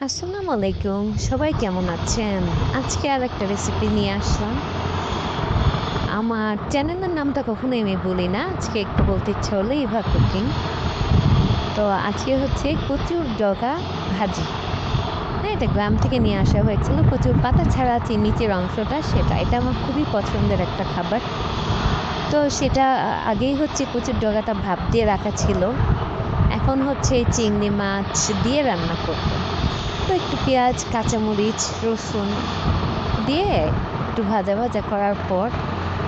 আসসালামু আলাইকুম। সবাই কেমন আছেন? আজকে আরেকটা রেসিপি নিয়ে আসলাম। আমার চ্যানেলের নামটা কখনোই আমি বলি না। আজকে একটু বলতে ইচ্ছা হলো ইভা কুকিং। তো আজকে হচ্ছে কচুর ডগা ভাজি। হ্যাঁ, এটা গ্রাম থেকে নিয়ে আসা হয়েছিল। কচুর পাতা ছাড়া যে নিচের অংশটা সেটা। এটা আমার খুবই পছন্দের একটা খাবার। তো সেটা আগেই হচ্ছে কচুর ডগাটা ভাপ দিয়ে রাখা ছিল। এখন হচ্ছে চিংড়ি মাছ দিয়ে রান্না করব। তো একটু পেঁয়াজ, কাঁচামরিচ, রসুন দিয়ে একটু ভাজা ভাজা করার পর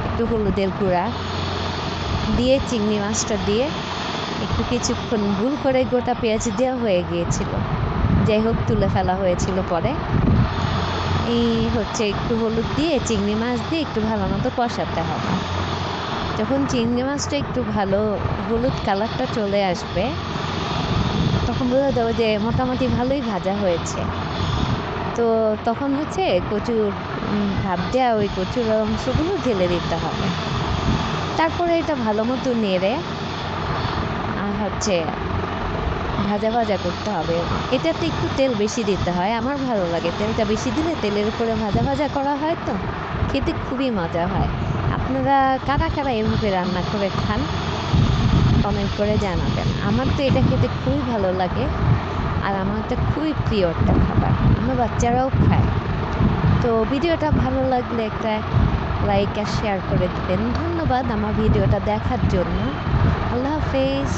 একটু হলুদের গুঁড়া দিয়ে চিংড়ি মাছটা দিয়ে একটু কিছুক্ষণ ভুল করে গোটা পেঁয়াজ দেওয়া হয়ে গিয়েছিল। যাই হোক তুলে ফেলা হয়েছিল পরে। এই হচ্ছে একটু হলুদ দিয়ে চিংড়ি মাছ দিয়ে একটু ভালো মতো কষাতে হবে। যখন চিংড়ি মাছটা একটু ভালো হলুদ কালারটা চলে আসবে তখন বোঝা যাবে যে মোটামুটি ভালোই ভাজা হয়েছে। তো তখন হচ্ছে কচুর ভাপ দেওয়া ওই কচুর অংশগুলো ঢেলে দিতে হবে। তারপরে এটা ভালো মতো নেড়ে আর হচ্ছে ভাজা ভাজা করতে হবে। এটাতে একটু তেল বেশি দিতে হয়, আমার ভালো লাগে। তেলটা বেশি দিলে তেলের উপরে ভাজা ভাজা করা হয় তো খেতে খুবই মজা হয়। আপনারা কারা কারা এভাবে রান্না করে খান কমেন্ট করে জানাবেন। আমার তো এটা খেতে খুবই ভালো লাগে আর আমার তো খুবই প্রিয় একটা খাবার, আমার বাচ্চারাও খায়। তো ভিডিওটা ভালো লাগলে একটা লাইক আর শেয়ার করে দিবেন। ধন্যবাদ আমার ভিডিওটা দেখার জন্য। আল্লাহ হাফেজ।